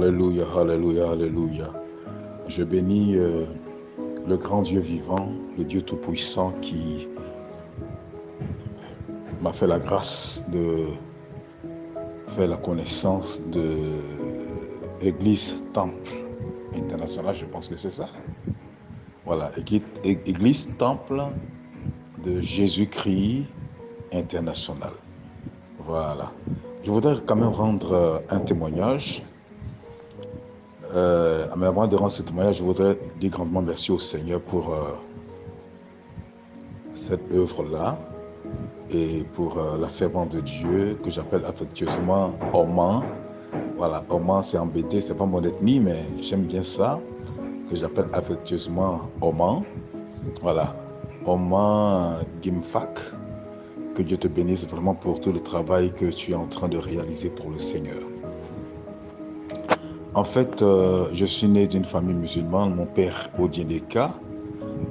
Alléluia, alléluia, alléluia. Je bénis le grand Dieu vivant, le Dieu tout-puissant qui m'a fait la grâce de faire la connaissance de Église Temple International, je pense que c'est ça. Voilà, Église Temple de Jésus-Christ International. Voilà. Je voudrais quand même rendre un témoignage. Mais avant de rendre ce témoignage, je voudrais dire grandement merci au Seigneur pour cette œuvre-là et pour la servante de Dieu que j'appelle affectueusement Oman. Voilà, Oman c'est embêté, c'est pas mon ethnie, mais j'aime bien ça, que j'appelle affectueusement Oman. Voilà, Oman Gimfak. Que Dieu te bénisse vraiment pour tout le travail que tu es en train de réaliser pour le Seigneur. En fait, je suis né d'une famille musulmane. Mon père, Odieneka.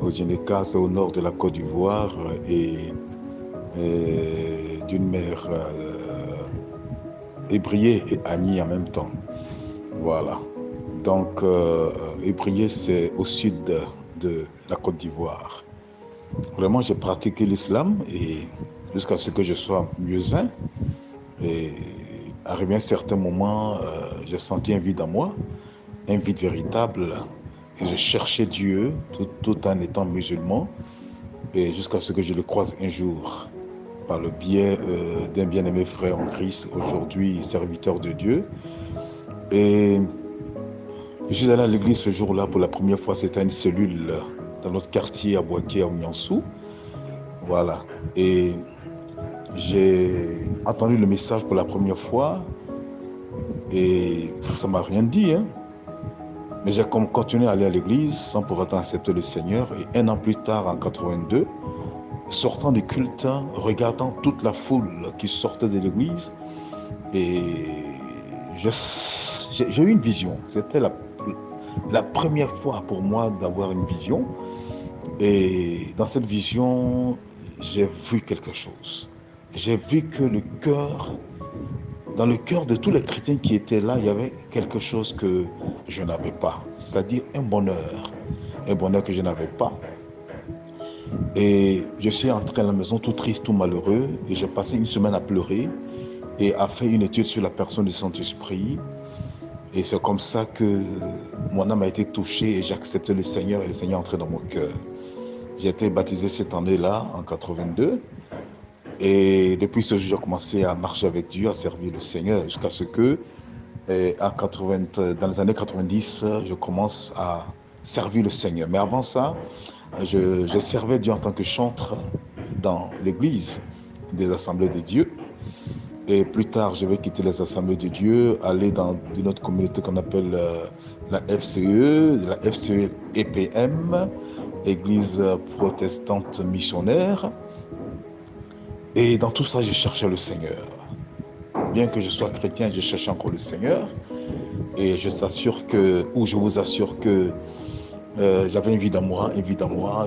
Odieneka, c'est au nord de la Côte d'Ivoire et d'une mère Ébrié et Agni en même temps. Voilà. Donc, Ébrié, c'est au sud de la Côte d'Ivoire. Vraiment, j'ai pratiqué l'islam et jusqu'à ce que je sois muezzin. Et arrivé à un certain moment, j'ai senti un vide en moi, un vide véritable. Et je cherchais Dieu tout en étant musulman. Et jusqu'à ce que je le croise un jour, par le biais d'un bien-aimé frère en Christ, aujourd'hui serviteur de Dieu. Et je suis allé à l'église ce jour-là pour la première fois. C'était une cellule dans notre quartier à Boaké, à Oumiansou. Voilà. Et j'ai entendu le message pour la première fois et ça ne m'a rien dit. Mais j'ai continué à aller à l'église sans pour autant accepter le Seigneur. Et un an plus tard, en 82, sortant du culte, regardant toute la foule qui sortait de l'église, et j'ai eu une vision. C'était la première fois pour moi d'avoir une vision. Et dans cette vision, j'ai vu quelque chose. J'ai vu que dans le cœur de tous les chrétiens qui étaient là, il y avait quelque chose que je n'avais pas. C'est-à-dire un bonheur que je n'avais pas. Et je suis entré à la maison tout triste, tout malheureux, et j'ai passé une semaine à pleurer et à faire une étude sur la personne du Saint-Esprit. Et c'est comme ça que mon âme a été touchée et j'ai accepté le Seigneur et le Seigneur est entré dans mon cœur. J'ai été baptisé cette année-là, en 82. Et depuis ce jour, j'ai commencé à marcher avec Dieu, à servir le Seigneur, jusqu'à ce que, dans les années 90, je commence à servir le Seigneur. Mais avant ça, je servais Dieu en tant que chantre dans l'église des Assemblées de Dieu. Et plus tard, je vais quitter les Assemblées de Dieu, aller dans une autre communauté qu'on appelle la FCE EPM, Église protestante missionnaire. Et dans tout ça, je cherchais le Seigneur. Bien que je sois chrétien, je cherchais encore le Seigneur. Et je vous assure que j'avais une vie dans moi.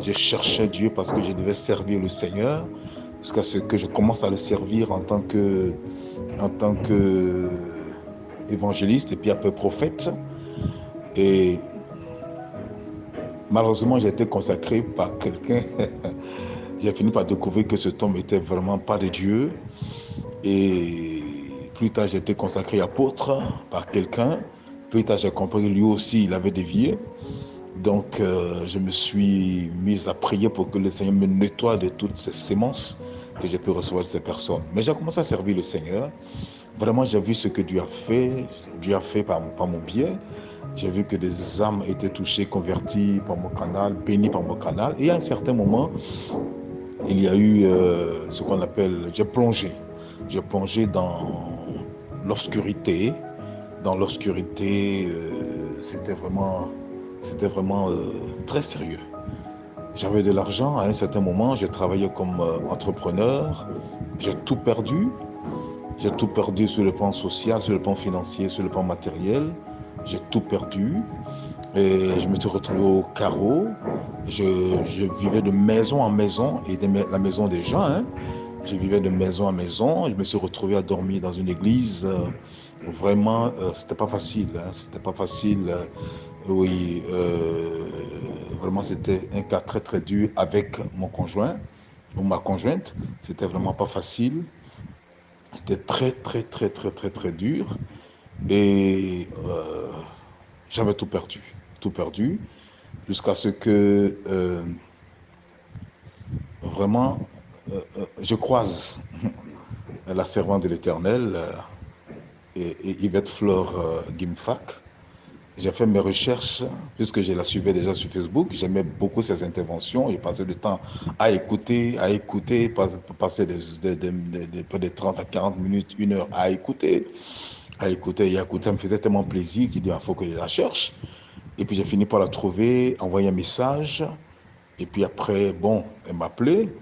Je cherchais Dieu parce que je devais servir le Seigneur jusqu'à ce que je commence à le servir en tant que évangéliste et puis après prophète. Et malheureusement, j'ai été consacré par quelqu'un. J'ai fini par découvrir que cet homme n'était vraiment pas de Dieu. Et plus tard, j'ai été consacré apôtre par quelqu'un. Plus tard, j'ai compris que lui aussi, il avait dévié. Donc, je me suis mis à prier pour que le Seigneur me nettoie de toutes ces sémences que j'ai pu recevoir de ces personnes. Mais j'ai commencé à servir le Seigneur. Vraiment, j'ai vu ce que Dieu a fait. Dieu a fait par mon biais. J'ai vu que des âmes étaient touchées, converties par mon canal, bénies par mon canal. Et à un certain moment, il y a eu ce qu'on appelle... J'ai plongé dans l'obscurité. Dans l'obscurité, c'était vraiment très sérieux. J'avais de l'argent à un certain moment, j'ai travaillé comme entrepreneur, j'ai tout perdu. J'ai tout perdu sur le plan social, sur le plan financier, sur le plan matériel. J'ai tout perdu et je me suis retrouvé au carreau. Je vivais de maison en maison et de la maison des gens. Je vivais de maison à maison. Je me suis retrouvé à dormir dans une église. Vraiment, c'était pas facile. Hein, c'était pas facile. Oui, vraiment, c'était un cas très très dur avec mon conjoint ou ma conjointe. C'était vraiment pas facile. C'était très très très très très très dur. Et j'avais tout perdu, jusqu'à ce que vraiment je croise la servante de l'Éternel et Yvette Flore Gimfac. J'ai fait mes recherches, puisque je la suivais déjà sur Facebook. J'aimais beaucoup ses interventions. J'ai passé du temps à écouter, passer des 30 à 40 minutes, 1 heure à écouter et à écouter. Ça me faisait tellement plaisir qu'il dit, il faut que je la cherche. Et puis j'ai fini par la trouver, envoyer un message. Et puis après, bon, elle m'a appelé.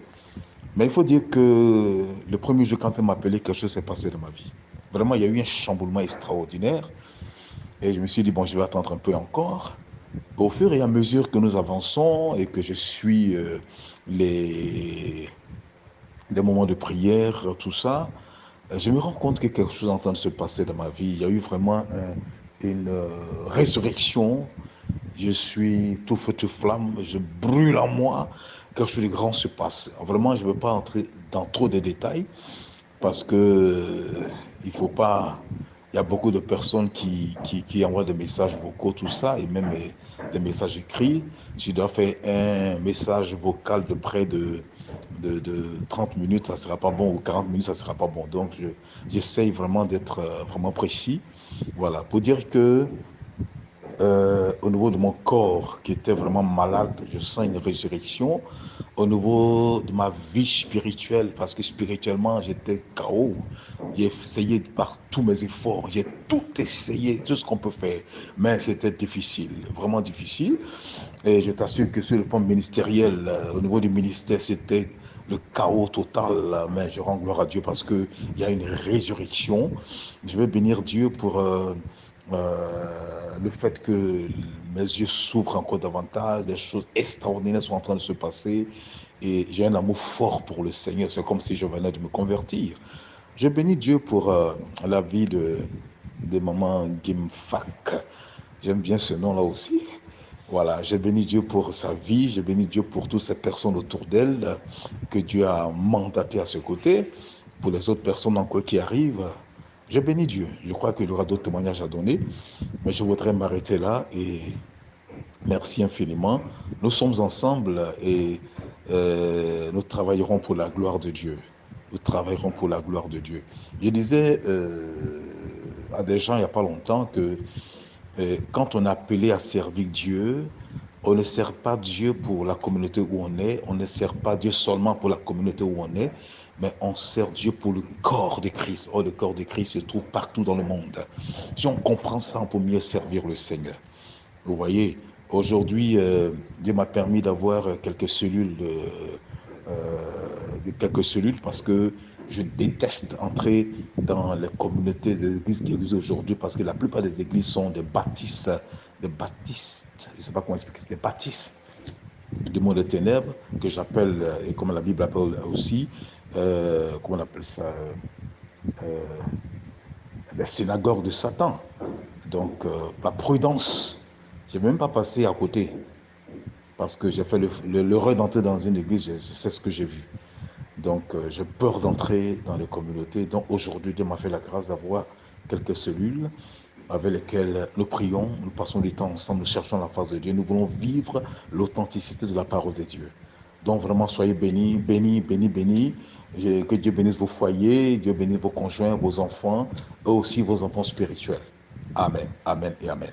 Mais il faut dire que le premier jour, quand elle m'a appelé, quelque chose s'est passé dans ma vie. Vraiment, il y a eu un chamboulement extraordinaire. Et je me suis dit, bon, je vais attendre un peu encore. Au fur et à mesure que nous avançons et que je suis les, les moments de prière, tout ça, je me rends compte que quelque chose est en train de se passer dans ma vie. Il y a eu vraiment une résurrection. Je suis tout feu, tout flamme. Je brûle en moi. Quelque chose de grand se passe. Vraiment, je ne veux pas entrer dans trop de détails parce que il faut pas. Il y a beaucoup de personnes qui envoient des messages vocaux, tout ça, et même des messages écrits. Je dois faire un message vocal de près de 30 minutes, ça ne sera pas bon, ou 40 minutes, ça ne sera pas bon. Donc, j'essaye vraiment d'être vraiment précis. Voilà, pour dire que au niveau de mon corps qui était vraiment malade, je sens une résurrection. Au niveau de ma vie spirituelle, parce que spirituellement, j'étais KO. J'ai essayé par tous mes efforts, j'ai tout essayé, tout ce qu'on peut faire, mais c'était difficile, vraiment difficile. Et je t'assure que sur le plan ministériel, au niveau du ministère, c'était le chaos total, mais je rends gloire à Dieu parce qu'il y a une résurrection. Je vais bénir Dieu pour le fait que mes yeux s'ouvrent encore davantage, des choses extraordinaires sont en train de se passer et j'ai un amour fort pour le Seigneur. C'est comme si je venais de me convertir. Je bénis Dieu pour la vie de maman Gimfac. J'aime bien ce nom-là aussi. Voilà, je bénis Dieu pour sa vie, je bénis Dieu pour toutes ces personnes autour d'elle que Dieu a mandatées à ce côté. Pour les autres personnes encore qui arrivent, je bénis Dieu. Je crois qu'il y aura d'autres témoignages à donner, mais je voudrais m'arrêter là et merci infiniment. Nous sommes ensemble et nous travaillerons pour la gloire de Dieu. Nous travaillerons pour la gloire de Dieu. Je disais à des gens il n'y a pas longtemps que quand on est appelé à servir Dieu, on ne sert pas Dieu pour la communauté où on est, on ne sert pas Dieu seulement pour la communauté où on est, mais on sert Dieu pour le corps de Christ. Or, le corps de Christ se trouve partout dans le monde. Si on comprend ça, on peut mieux servir le Seigneur. Vous voyez, aujourd'hui, Dieu m'a permis d'avoir quelques cellules parce que je déteste entrer dans les communautés des églises qui existent aujourd'hui parce que la plupart des églises sont des baptistes, je ne sais pas comment expliquer, des baptistes du monde des ténèbres que j'appelle, et comme la Bible appelle aussi, comment on appelle ça, les synagogues de Satan. Donc, la prudence, je n'ai même pas passé à côté parce que j'ai fait l'erreur d'entrer dans une église, je sais ce que j'ai vu. Donc, j'ai peur d'entrer dans les communautés. Donc, aujourd'hui, Dieu m'a fait la grâce d'avoir quelques cellules avec lesquelles nous prions, nous passons du temps ensemble, nous cherchons la face de Dieu. Nous voulons vivre l'authenticité de la parole de Dieu. Donc, vraiment, soyez bénis, bénis, bénis, bénis. Que Dieu bénisse vos foyers, Dieu bénisse vos conjoints, vos enfants, et aussi vos enfants spirituels. Amen, amen et amen.